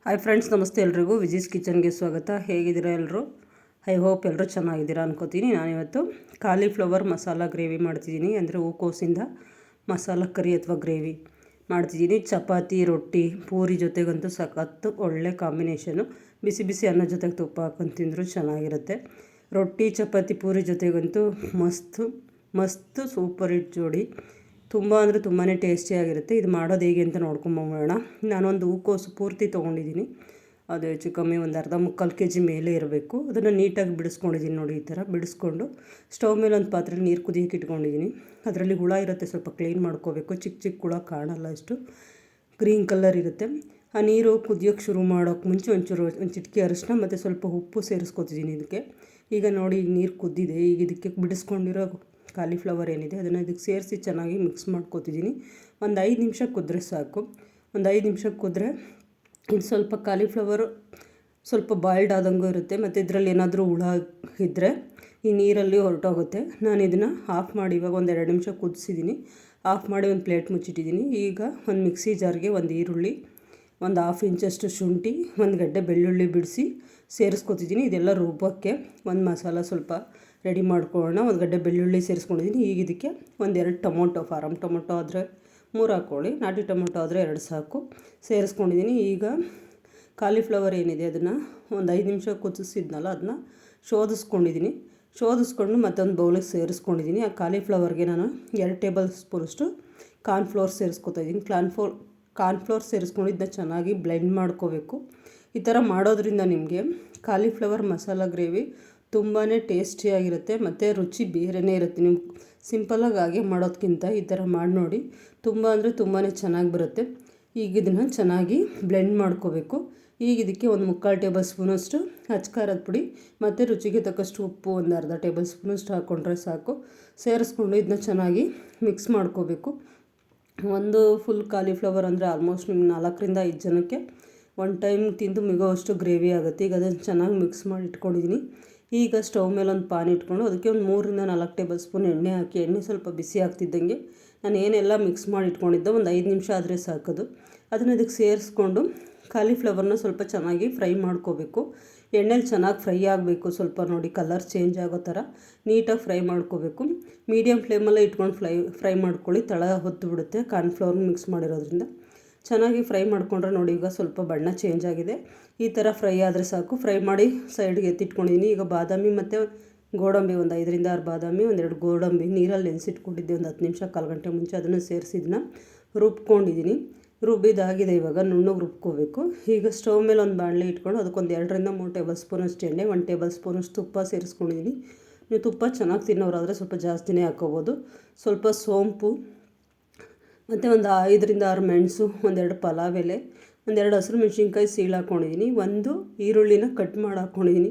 Hi friends, ನಮಸ್ತೆ ಎಲ್ರಿಗೂ. ವಿಜೀಸ್ ಕಿಚನ್ಗೆ ಸ್ವಾಗತ. ಹೇಗಿದ್ದೀರಾ ಎಲ್ಲರೂ? ಐ ಹೋಪ್ ಎಲ್ಲರೂ ಚೆನ್ನಾಗಿದ್ದೀರಾ ಅನ್ಕೋತೀನಿ. ನಾನಿವತ್ತು ಕಾಲಿಫ್ಲವರ್ ಮಸಾಲ ಗ್ರೇವಿ ಮಾಡ್ತಿದ್ದೀನಿ. ಅಂದರೆ ಹೂಕೋಸಿಂದ ಮಸಾಲ ಕರಿ ಅಥವಾ ಗ್ರೇವಿ ಮಾಡ್ತಿದ್ದೀನಿ. ಚಪಾತಿ, ರೊಟ್ಟಿ, ಪೂರಿ ಜೊತೆಗಂತೂ ಸಖತ್ತು ಒಳ್ಳೆ ಕಾಂಬಿನೇಷನು. ಬಿಸಿ ಬಿಸಿ ಅನ್ನ ಜೊತೆಗೆ ತುಪ್ಪ ಹಾಕೊಂಡು ತಿಂದರೂ ಚೆನ್ನಾಗಿರುತ್ತೆ. ರೊಟ್ಟಿ, ಚಪಾತಿ, ಪೂರಿ ಜೊತೆಗಂತೂ ಮಸ್ತು ಸೂಪರ್ ಹಿಟ್ ಜೋಡಿ. ತುಂಬ ಅಂದರೆ ತುಂಬಾ ಟೇಸ್ಟಿಯಾಗಿರುತ್ತೆ. ಇದು ಮಾಡೋದು ಹೇಗೆ ಅಂತ ನೋಡ್ಕೊಂಬೋಣ. ನಾನೊಂದು ಹೂಕೋಸು ಪೂರ್ತಿ ತೊಗೊಂಡಿದ್ದೀನಿ. ಅದು ಹೆಚ್ಚು ಕಮ್ಮಿ ಒಂದು ಅರ್ಧ ಮುಕ್ಕಾಲು kg ಮೇಲೆ ಇರಬೇಕು. ಅದನ್ನು ನೀಟಾಗಿ ಬಿಡಿಸ್ಕೊಂಡಿದ್ದೀನಿ ನೋಡಿ. ಈ ಥರ ಬಿಡಿಸ್ಕೊಂಡು ಸ್ಟವ್ ಮೇಲೆ ಒಂದು ಪಾತ್ರೆಯಲ್ಲಿ ನೀರು ಕುದಿಯೋಕೆ ಇಟ್ಕೊಂಡಿದ್ದೀನಿ. ಅದರಲ್ಲಿ ಹುಳ ಇರುತ್ತೆ, ಸ್ವಲ್ಪ ಕ್ಲೀನ್ ಮಾಡ್ಕೋಬೇಕು. ಚಿಕ್ಕ ಚಿಕ್ಕ ಹುಳ ಕಾಣಲ್ಲ, ಅಷ್ಟು ಗ್ರೀನ್ ಕಲರ್ ಇರುತ್ತೆ. ಆ ನೀರು ಕುದಿಯೋಕ್ಕೆ ಶುರು ಮಾಡೋಕ್ಕೆ ಮುಂಚೆ ಒಂದು ಚಿಟಿಕೆ ಅರಿಶಿನ ಮತ್ತು ಸ್ವಲ್ಪ ಉಪ್ಪು ಸೇರಿಸ್ಕೊತಿದ್ದೀನಿ ಇದಕ್ಕೆ. ಈಗ ನೋಡಿ, ಈಗ ನೀರು ಕುದ್ದಿದೆ. ಈಗ ಇದಕ್ಕೆ ಬಿಡಿಸ್ಕೊಂಡಿರೋ ಕಾಲಿಫ್ಲವರ್ ಏನಿದೆ ಅದನ್ನು ಇದಕ್ಕೆ ಸೇರಿಸಿ ಚೆನ್ನಾಗಿ ಮಿಕ್ಸ್ ಮಾಡ್ಕೊತಿದ್ದೀನಿ. ಒಂದು 5 ನಿಮಿಷ ಕುದ್ರೆ ಸಾಕು. ಒಂದು 5 ನಿಮಿಷ ಕುದ್ರೆ ಇದು ಸ್ವಲ್ಪ ಕಾಲಿಫ್ಲವರು ಸ್ವಲ್ಪ ಬಾಯ್ಲ್ಡ್ ಆದಂಗೂ ಇರುತ್ತೆ. ಮತ್ತು ಇದರಲ್ಲಿ ಏನಾದರೂ ಹುಳ ಇದ್ದರೆ ಈ ನೀರಲ್ಲಿ ಹೊರಟೋಗುತ್ತೆ. ನಾನು ಇದನ್ನು ಆಫ್ ಮಾಡಿ ಇವಾಗ ಒಂದು 2 ನಿಮಿಷ ಕುದಿಸಿದ್ದೀನಿ. ಆಫ್ ಮಾಡಿ ಒಂದು ಪ್ಲೇಟ್ ಮುಚ್ಚಿಟ್ಟಿದ್ದೀನಿ. ಈಗ ಒಂದು ಮಿಕ್ಸಿ ಜಾರ್ಗೆ ಒಂದು ಈರುಳ್ಳಿ, ಒಂದು 1/2 ಇಂಚಷ್ಟು ಶುಂಠಿ, ಒಂದು ಗಡ್ಡೆ ಬೆಳ್ಳುಳ್ಳಿ ಬಿಡಿಸಿ ಸೇರಿಸ್ಕೊತಿದ್ದೀನಿ. ಇದೆಲ್ಲ ರುಬ್ಬಕ್ಕೆ ಒಂದು ಮಸಾಲ ಸ್ವಲ್ಪ ರೆಡಿ ಮಾಡ್ಕೊಳ್ಳೋಣ. ಒಂದು ಗಡ್ಡೆ ಬೆಳ್ಳುಳ್ಳಿ ಸೇರಿಸ್ಕೊಂಡಿದ್ದೀನಿ. ಈಗ ಇದಕ್ಕೆ 1-2 ಟೊಮೊಟೊ, ಫಾರಮ್ ಟೊಮೊಟೊ ಆದರೆ 3 ಹಾಕ್ಕೊಳ್ಳಿ, ನಾಟಿ ಟೊಮೊಟೊ ಆದರೆ 2 ಸಾಕು, ಸೇರಿಸ್ಕೊಂಡಿದ್ದೀನಿ. ಈಗ ಕಾಲಿಫ್ಲವರ್ ಏನಿದೆ ಅದನ್ನು ಒಂದು 5 ನಿಮಿಷ ಕುದಿಸಿದ್ನಲ್ಲ, ಅದನ್ನ ಶೋಧಿಸ್ಕೊಂಡಿದ್ದೀನಿ. ಶೋಧಿಸ್ಕೊಂಡು ಮತ್ತೊಂದು ಬೌಲಿಗೆ ಸೇರಿಸ್ಕೊಂಡಿದ್ದೀನಿ. ಆ ಕಾಲಿಫ್ಲವರ್ಗೆ ನಾನು 2 ಟೇಬಲ್ ಸ್ಪೂನಷ್ಟು ಕಾರ್ನ್ಫ್ಲೋರ್ ಸೇರಿಸ್ಕೊತಾಯಿದ್ದೀನಿ. ಕಾರ್ನ್ಫ್ಲೋರ್ ಸೇರಿಸ್ಕೊಂಡು ಇದನ್ನ ಚೆನ್ನಾಗಿ ಬ್ಲೆಂಡ್ ಮಾಡ್ಕೋಬೇಕು. ಈ ಥರ ಮಾಡೋದ್ರಿಂದ ನಿಮಗೆ ಕಾಲಿಫ್ಲವರ್ ಮಸಾಲ ಗ್ರೇವಿ ತುಂಬಾ ಟೇಸ್ಟಿಯಾಗಿರುತ್ತೆ ಮತ್ತು ರುಚಿ ಬೇರೆಯೇ ಇರುತ್ತೆ. ನೀವು ಸಿಂಪಲಾಗಿ ಹಾಗೆ ಮಾಡೋದಕ್ಕಿಂತ ಈ ಥರ ಮಾಡಿ ನೋಡಿ, ತುಂಬ ಅಂದರೆ ತುಂಬಾ ಚೆನ್ನಾಗಿ ಬರುತ್ತೆ. ಈಗ ಇದನ್ನು ಚೆನ್ನಾಗಿ ಬ್ಲೆಂಡ್ ಮಾಡ್ಕೋಬೇಕು. ಈಗ ಇದಕ್ಕೆ ಒಂದು 3/4 ಟೇಬಲ್ ಸ್ಪೂನಷ್ಟು ಅಚ್ಕಾರದ ಪುಡಿ ಮತ್ತು ರುಚಿಗೆ ತಕ್ಕಷ್ಟು ಉಪ್ಪು ಒಂದು ಅರ್ಧ ಟೇಬಲ್ ಸ್ಪೂನಷ್ಟು ಹಾಕ್ಕೊಂಡ್ರೆ ಸಾಕು. ಸೇರಿಸ್ಕೊಂಡು ಇದನ್ನ ಚೆನ್ನಾಗಿ ಮಿಕ್ಸ್ ಮಾಡ್ಕೋಬೇಕು. ಒಂದು ಫುಲ್ ಕಾಲಿಫ್ಲವರ್ ಅಂದರೆ ಆಲ್ಮೋಸ್ಟ್ ನಿಮ್ಗೆ 4ರಿಂದ 5 ಜನಕ್ಕೆ ಒನ್ ಟೈಮ್ ತಿಂದು ಮಿಗೋವಷ್ಟು ಗ್ರೇವಿ ಆಗುತ್ತೆ. ಈಗ ಅದನ್ನು ಚೆನ್ನಾಗಿ ಮಿಕ್ಸ್ ಮಾಡಿ ಇಟ್ಕೊಂಡಿದ್ದೀನಿ. ಈಗ ಸ್ಟವ್ ಮೇಲೆ ಒಂದು ಪಾನ್ ಇಟ್ಕೊಂಡು ಅದಕ್ಕೆ ಒಂದು 3ರಿಂದ 4 ಟೇಬಲ್ ಸ್ಪೂನ್ ಎಣ್ಣೆ ಹಾಕಿ, ಎಣ್ಣೆ ಸ್ವಲ್ಪ ಬಿಸಿ ಆಗ್ತಿದ್ದಂಗೆ ನಾನು ಏನೆಲ್ಲ ಮಿಕ್ಸ್ ಮಾಡಿ ಇಟ್ಕೊಂಡಿದ್ದೆ ಒಂದು 5 ನಿಮಿಷ ಆದರೆ ಸಾಕೋದು. ಅದನ್ನು ಇದಕ್ಕೆ ಸೇರಿಸ್ಕೊಂಡು ಕಾಲಿಫ್ಲವರ್ನ ಸ್ವಲ್ಪ ಚೆನ್ನಾಗಿ ಫ್ರೈ ಮಾಡ್ಕೋಬೇಕು. ಎಣ್ಣೆಲಿ ಚೆನ್ನಾಗಿ ಫ್ರೈ ಆಗಬೇಕು. ಸ್ವಲ್ಪ ನೋಡಿ ಕಲರ್ ಚೇಂಜ್ ಆಗೋ ಥರ ನೀಟಾಗಿ ಫ್ರೈ ಮಾಡ್ಕೋಬೇಕು. ಮೀಡಿಯಮ್ ಫ್ಲೇಮಲ್ಲೇ ಇಟ್ಕೊಂಡು ಫ್ರೈ ಮಾಡ್ಕೊಳ್ಳಿ, ತಳ ಹೊತ್ತು ಬಿಡುತ್ತೆ ಕಾರ್ನ್ಫ್ಲವರ್ ಮಿಕ್ಸ್ ಮಾಡಿರೋದ್ರಿಂದ. ಚೆನ್ನಾಗಿ ಫ್ರೈ ಮಾಡಿಕೊಂಡ್ರೆ ನೋಡಿ, ಈಗ ಸ್ವಲ್ಪ ಬಣ್ಣ ಚೇಂಜ್ ಆಗಿದೆ. ಈ ಥರ ಫ್ರೈ ಆದರೆ ಸಾಕು. ಫ್ರೈ ಮಾಡಿ ಸೈಡ್ಗೆ ಎತ್ತಿಟ್ಕೊಂಡಿದ್ದೀನಿ. ಈಗ ಬಾದಾಮಿ ಮತ್ತು ಗೋಡಂಬಿ, ಒಂದು 5ರಿಂದ 6 ಬಾದಾಮಿ, 1-2 ಗೋಡಂಬಿ ನೀರಲ್ಲಿ ನೆನೆಸಿಟ್ಕೊಂಡಿದ್ದೆ ಒಂದು 10 ನಿಮಿಷ, ಕಾಲು ಗಂಟೆ ಮುಂಚೆ. ಅದನ್ನು ಸೇರಿಸಿದ್ದನ್ನ ರುಬ್ಕೊಂಡಿದ್ದೀನಿ. ರುಬ್ಬಿದಾಗಿದೆ. ಇವಾಗ ನುಣ್ಣಗೆ ರುಬ್ಕೋಬೇಕು. ಈಗ ಸ್ಟವ್ ಮೇಲೆ ಒಂದು ಬಾಣಲೆ ಇಟ್ಕೊಂಡು ಅದಕ್ಕೊಂದು 2ರಿಂದ 3 ಟೇಬಲ್ ಸ್ಪೂನಷ್ಟು ಎಣ್ಣೆ, 1 ಟೇಬಲ್ ಸ್ಪೂನಷ್ಟು ತುಪ್ಪ ಸೇರಿಸ್ಕೊಂಡಿದ್ದೀನಿ. ನೀವು ತುಪ್ಪ ಚೆನ್ನಾಗಿ ತಿನ್ನೋರಾದರೆ ಸ್ವಲ್ಪ ಜಾಸ್ತಿನೇ ಹಾಕ್ಕೋಬೋದು. ಸ್ವಲ್ಪ ಸೋಂಪು ಮತ್ತು ಒಂದು 5ರಿಂದ 6 ಮೆಣಸು, 1-2 ಪಲಾವ್ ಎಲೆ, 1-2 ಹಸಿರು ಮೆಣಸಿನ್ಕಾಯಿ ಸೀಳು ಹಾಕ್ಕೊಂಡಿದ್ದೀನಿ. ಒಂದು ಈರುಳ್ಳಿನ ಕಟ್ ಮಾಡಿ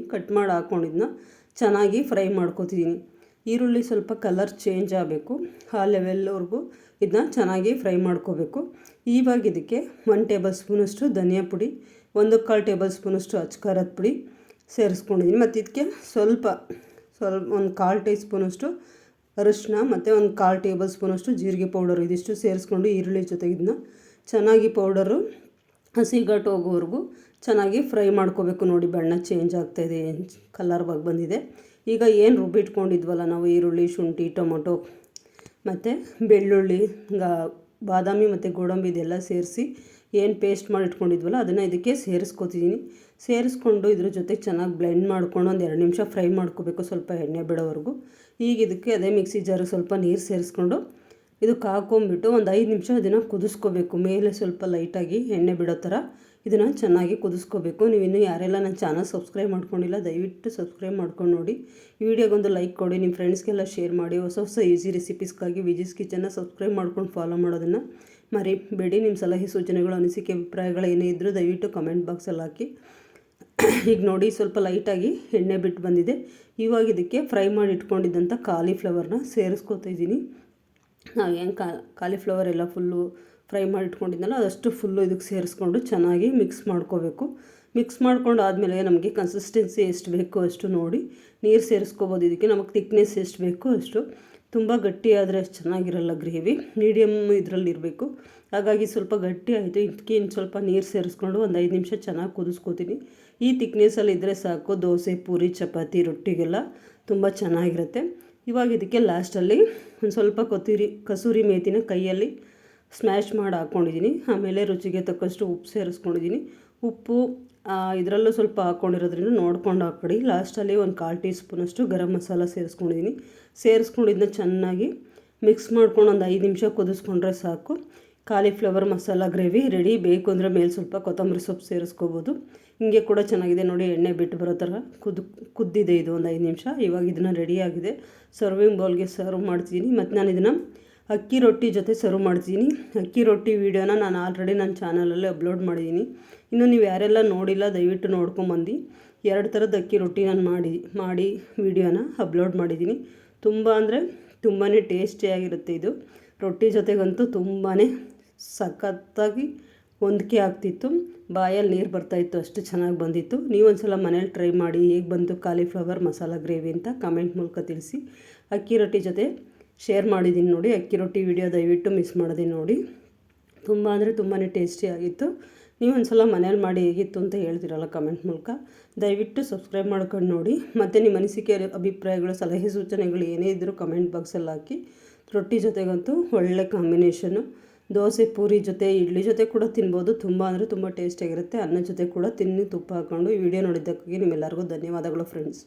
ಹಾಕ್ಕೊಂಡಿದ್ದನ್ನ ಚೆನ್ನಾಗಿ ಫ್ರೈ ಮಾಡ್ಕೊತಿದ್ದೀನಿ. ಈರುಳ್ಳಿ ಸ್ವಲ್ಪ ಕಲರ್ ಚೇಂಜ್ ಆಗಬೇಕು, ಆ ಲೆವೆಲ್ವರೆಗೂ ಇದನ್ನ ಚೆನ್ನಾಗಿ ಫ್ರೈ ಮಾಡ್ಕೋಬೇಕು. ಇವಾಗ ಇದಕ್ಕೆ 1 ಟೇಬಲ್ ಸ್ಪೂನಷ್ಟು ಧನಿಯಾ ಪುಡಿ, 1/4 ಟೇಬಲ್ ಸ್ಪೂನಷ್ಟು ಅಚ್ಕಾರದ ಪುಡಿ ಸೇರಿಸ್ಕೊಂಡಿದ್ದೀನಿ. ಮತ್ತು ಇದಕ್ಕೆ ಸ್ವಲ್ಪ ಒಂದು 1/4 ಟೀ ಸ್ಪೂನಷ್ಟು ಅರಿಶಿನ ಮತ್ತು ಒಂದು 1/4 ಟೇಬಲ್ ಸ್ಪೂನಷ್ಟು ಜೀರಿಗೆ ಪೌಡರು, ಇದಿಷ್ಟು ಸೇರಿಸ್ಕೊಂಡು ಈರುಳ್ಳಿ ಜೊತೆಗೆ ಇದನ್ನ ಚೆನ್ನಾಗಿ ಪೌಡರು ಹಸಿಗಟ್ಟು ಹೋಗೋವರೆಗೂ ಚೆನ್ನಾಗಿ ಫ್ರೈ ಮಾಡ್ಕೋಬೇಕು. ನೋಡಿ ಬಣ್ಣ ಚೇಂಜ್ ಆಗ್ತಾಯಿದೆ, ಕಲರ್ವಾಗಿ ಬಂದಿದೆ. ಈಗ ಏನು ರುಬ್ಬಿಟ್ಕೊಂಡಿದ್ವಲ್ಲ ನಾವು, ಈರುಳ್ಳಿ, ಶುಂಠಿ, ಟೊಮೊಟೊ ಮತ್ತು ಬೆಳ್ಳುಳ್ಳಿ, ಬಾದಾಮಿ ಮತ್ತು ಗೋಡಂಬಿ ಇದೆಲ್ಲ ಸೇರಿಸಿ ಏನು ಪೇಸ್ಟ್ ಮಾಡಿ ಇಟ್ಕೊಂಡಿದ್ವಲ್ಲ ಅದನ್ನು ಇದಕ್ಕೆ ಸೇರಿಸ್ಕೊತಿದ್ದೀನಿ. ಸೇರಿಸ್ಕೊಂಡು ಇದ್ರ ಜೊತೆಗೆ ಚೆನ್ನಾಗಿ ಬ್ಲೆಂಡ್ ಮಾಡ್ಕೊಂಡು ಒಂದು 2 ನಿಮಿಷ ಫ್ರೈ ಮಾಡ್ಕೋಬೇಕು, ಸ್ವಲ್ಪ ಎಣ್ಣೆ ಬಿಡೋವರೆಗೂ. ಈಗ ಇದಕ್ಕೆ ಅದೇ ಮಿಕ್ಸಿ ಜಾರಿಗೆ ಸ್ವಲ್ಪ ನೀರು ಸೇರಿಸ್ಕೊಂಡು ಇದಕ್ಕೆ ಹಾಕೊಂಬಿಟ್ಟು ಒಂದು 5 ನಿಮಿಷ ಇದನ್ನು ಕುದಿಸ್ಕೋಬೇಕು. ಮೇಲೆ ಸ್ವಲ್ಪ ಲೈಟಾಗಿ ಎಣ್ಣೆ ಬಿಡೋ ಥರ ಇದನ್ನು ಚೆನ್ನಾಗಿ ಕುದಿಸ್ಕೋಬೇಕು. ನೀವು ಇನ್ನೂ ಯಾರೆಲ್ಲ ನನ್ನ ಚಾನಲ್ ಸಬ್ಸ್ಕ್ರೈಬ್ ಮಾಡ್ಕೊಂಡಿಲ್ಲ ದಯವಿಟ್ಟು ಸಬ್ಸ್ಕ್ರೈಬ್ ಮಾಡ್ಕೊಂಡು ನೋಡಿ. ಈ ವಿಡಿಯೋಗೊಂದು ಲೈಕ್ ಕೊಡಿ, ನಿಮ್ಮ ಫ್ರೆಂಡ್ಸ್ಗೆಲ್ಲ ಶೇರ್ ಮಾಡಿ. ಹೊಸ ಈಸಿ ರೆಸಿಪೀಸ್ಗಾಗಿ ವಿಜೀಸ್ ಕಿಚನ್ನ ಸಬ್ಸ್ಕ್ರೈಬ್ ಮಾಡ್ಕೊಂಡು ಫಾಲೋ ಮಾಡೋದನ್ನು ಮರಿಬೇಡಿ. ನಿಮ್ಮ ಸಲಹೆ ಸೂಚನೆಗಳು, ಅನಿಸಿಕೆ, ಅಭಿಪ್ರಾಯಗಳು ಏನೇ ಇದ್ದರೂ ದಯವಿಟ್ಟು ಕಮೆಂಟ್ ಬಾಕ್ಸಲ್ಲಿ ಹಾಕಿ. ಈಗ ನೋಡಿ ಸ್ವಲ್ಪ ಲೈಟಾಗಿ ಎಣ್ಣೆ ಬಿಟ್ಟು ಬಂದಿದೆ. ಇವಾಗ ಇದಕ್ಕೆ ಫ್ರೈ ಮಾಡಿ ಇಟ್ಕೊಂಡಿದ್ದಂಥ ಕಾಲಿಫ್ಲವರ್ನ ಸೇರಿಸ್ಕೊತಾಯಿದ್ದೀನಿ. ನಾವು ಏನು ಕಾಲಿಫ್ಲವರ್ ಎಲ್ಲ ಫುಲ್ಲು ಫ್ರೈ ಮಾಡಿ ಇಟ್ಕೊಂಡಿದ್ದನಲ್ಲ ಅದಷ್ಟು ಫುಲ್ಲು ಇದಕ್ಕೆ ಸೇರಿಸ್ಕೊಂಡು ಚೆನ್ನಾಗಿ ಮಿಕ್ಸ್ ಮಾಡ್ಕೋಬೇಕು. ಮಿಕ್ಸ್ ಮಾಡ್ಕೊಂಡು ಆದಮೇಲೆ ನಮಗೆ ಕನ್ಸಿಸ್ಟೆನ್ಸಿ ಎಷ್ಟು ಬೇಕೋ ಅಷ್ಟು ನೋಡಿ ನೀರು ಸೇರಿಸ್ಕೋಬೋದು. ಇದಕ್ಕೆ ನಮಗೆ ತಿಕ್ನೆಸ್ ಎಷ್ಟು ಬೇಕೋ ಅಷ್ಟು ತುಂಬ ಗಟ್ಟಿ ಆದರೆ ಅಷ್ಟು ಚೆನ್ನಾಗಿರಲ್ಲ ಗ್ರೇವಿ, ಮೀಡಿಯಮ್ ಇದರಲ್ಲಿರಬೇಕು. ಹಾಗಾಗಿ ಸ್ವಲ್ಪ ಗಟ್ಟಿ ಆಯಿತು. ಇದಕ್ಕೆ ಇನ್ನು ಸ್ವಲ್ಪ ನೀರು ಸೇರಿಸ್ಕೊಂಡು ಒಂದು 5 ನಿಮಿಷ ಚೆನ್ನಾಗಿ ಕುದಿಸ್ಕೋತೀನಿ. ಈ ತಿಕ್ನೆಸ್ಸಲ್ಲಿ ಇದ್ದರೆ ಸಾಕು, ದೋಸೆ, ಪೂರಿ, ಚಪಾತಿ, ರೊಟ್ಟಿಗೆಲ್ಲ ತುಂಬ ಚೆನ್ನಾಗಿರುತ್ತೆ. ಇವಾಗ ಇದಕ್ಕೆ ಲಾಸ್ಟಲ್ಲಿ ಒಂದು ಸ್ವಲ್ಪ ಕಸೂರಿ ಮೇಥಿನ ಕೈಯಲ್ಲಿ ಸ್ಮ್ಯಾಶ್ ಮಾಡಿ ಹಾಕ್ಕೊಂಡಿದ್ದೀನಿ. ಆಮೇಲೆ ರುಚಿಗೆ ತಕ್ಕಷ್ಟು ಉಪ್ಪು ಸೇರಿಸ್ಕೊಂಡಿದ್ದೀನಿ. ಉಪ್ಪು ಇದರಲ್ಲೂ ಸ್ವಲ್ಪ ಹಾಕ್ಕೊಂಡಿರೋದ್ರಿಂದ ನೋಡ್ಕೊಂಡು ಹಾಕ್ಕೊಡಿ. ಲಾಸ್ಟಲ್ಲಿ ಒಂದು 1/4 ಟೀ ಸ್ಪೂನಷ್ಟು ಗರಂ ಮಸಾಲ ಸೇರಿಸ್ಕೊಂಡಿದ್ದೀನಿ. ಸೇರಿಸ್ಕೊಂಡಿದ್ದನ್ನ ಚೆನ್ನಾಗಿ ಮಿಕ್ಸ್ ಮಾಡ್ಕೊಂಡು ಒಂದು 5 ನಿಮಿಷ ಕುದಿಸ್ಕೊಂಡ್ರೆ ಸಾಕು. Cauliflower masala gravy ready. ಬೇಕು ಅಂದರೆ ಮೇಲೆ ಸ್ವಲ್ಪ ಕೊತ್ತಂಬರಿ ಸೊಪ್ಪು ಸೇರಿಸ್ಕೋಬೋದು. ಹಿಂಗೆ ಕೂಡ ಚೆನ್ನಾಗಿದೆ ನೋಡಿ, ಎಣ್ಣೆ ಬಿಟ್ಟು ಬರೋ ಥರ ಕುದ್ದಿದೆ ಇದು ಒಂದು 5 ನಿಮಿಷ. ಇವಾಗ ಇದನ್ನು ರೆಡಿಯಾಗಿದೆ. ಸರ್ವಿಂಗ್ ಬೌಲ್ಗೆ ಸರ್ವ್ ಮಾಡ್ತಿದ್ದೀನಿ. ಮತ್ತು ನಾನು ಇದನ್ನು ಅಕ್ಕಿ ರೊಟ್ಟಿ ಜೊತೆ ಸರ್ವ್ ಮಾಡ್ತೀನಿ. ಅಕ್ಕಿ ರೊಟ್ಟಿ ವೀಡಿಯೋನ ನಾನು ಆಲ್ರೆಡಿ ನನ್ನ ಚಾನಲಲ್ಲಿ ಅಪ್ಲೋಡ್ ಮಾಡಿದ್ದೀನಿ. ಇನ್ನು ನೀವು ಯಾರೆಲ್ಲ ನೋಡಿಲ್ಲ ದಯವಿಟ್ಟು ನೋಡ್ಕೊಂಬಂದು. 2 ಥರದ ಅಕ್ಕಿ ರೊಟ್ಟಿ ನಾನು ಮಾಡಿ ವೀಡಿಯೋನ ಅಪ್ಲೋಡ್ ಮಾಡಿದ್ದೀನಿ. ತುಂಬ ಅಂದರೆ ತುಂಬಾ ಟೇಸ್ಟಿಯಾಗಿರುತ್ತೆ ಇದು. ರೊಟ್ಟಿ ಜೊತೆಗಂತೂ ತುಂಬಾ ಸಖತ್ತಾಗಿ ಹೊಂದಿಕೆ ಆಗ್ತಿತ್ತು. ಬಾಯಲ್ಲಿ ನೀರು ಬರ್ತಾಯಿತ್ತು, ಅಷ್ಟು ಚೆನ್ನಾಗಿ ಬಂದಿತ್ತು. ನೀವೊಂದು ಸಲ ಮನೇಲಿ ಟ್ರೈ ಮಾಡಿ ಹೇಗೆ ಬಂತು ಕಾಲಿಫ್ಲವರ್ ಮಸಾಲ ಗ್ರೇವಿ ಅಂತ ಕಮೆಂಟ್ ಮೂಲಕ ತಿಳಿಸಿ. ಅಕ್ಕಿ ರೊಟ್ಟಿ ಜೊತೆ ಶೇರ್ ಮಾಡಿದ್ದೀನಿ ನೋಡಿ. ಅಕ್ಕಿ ರೊಟ್ಟಿ ವಿಡಿಯೋ ದಯವಿಟ್ಟು ಮಿಸ್ ಮಾಡಿದೆ ನೋಡಿ. ತುಂಬ ಅಂದರೆ ತುಂಬಾ ಟೇಸ್ಟಿಯಾಗಿತ್ತು. ನೀವೊಂದು ಸಲ ಮನೇಲಿ ಮಾಡಿ ಹೇಗಿತ್ತು ಅಂತ ಹೇಳ್ತಿರಲ್ಲ ಕಮೆಂಟ್ ಮೂಲಕ. ದಯವಿಟ್ಟು ಸಬ್ಸ್ಕ್ರೈಬ್ ಮಾಡ್ಕೊಂಡು ನೋಡಿ. ಮತ್ತು ನಿಮ್ಮ ಅನಿಸಿಕೆ, ಅಭಿಪ್ರಾಯಗಳು, ಸಲಹೆ ಸೂಚನೆಗಳು ಏನೇ ಇದ್ದರೂ ಕಮೆಂಟ್ ಬಾಕ್ಸಲ್ಲಿ ಹಾಕಿ. ರೊಟ್ಟಿ ಜೊತೆಗಂತೂ ಒಳ್ಳೆ ಕಾಂಬಿನೇಷನ್ನು. ದೋಸೆ, ಪೂರಿ ಜೊತೆ, ಇಡ್ಲಿ ಜೊತೆ ಕೂಡ ತಿನ್ಬೋದು. ತುಂಬ ಅಂದರೆ ತುಂಬ ಟೇಸ್ಟಿಯಾಗಿರುತ್ತೆ. ಅನ್ನ ಜೊತೆ ಕೂಡ ತಿನ್ನಿ ತುಪ್ಪ ಹಾಕ್ಕೊಂಡು. ಈ ವಿಡಿಯೋ ನೋಡಿದ್ದಕ್ಕಾಗಿ ನಿಮ್ಮೆಲ್ಲರಿಗೂ ಧನ್ಯವಾದಗಳು ಫ್ರೆಂಡ್ಸ್.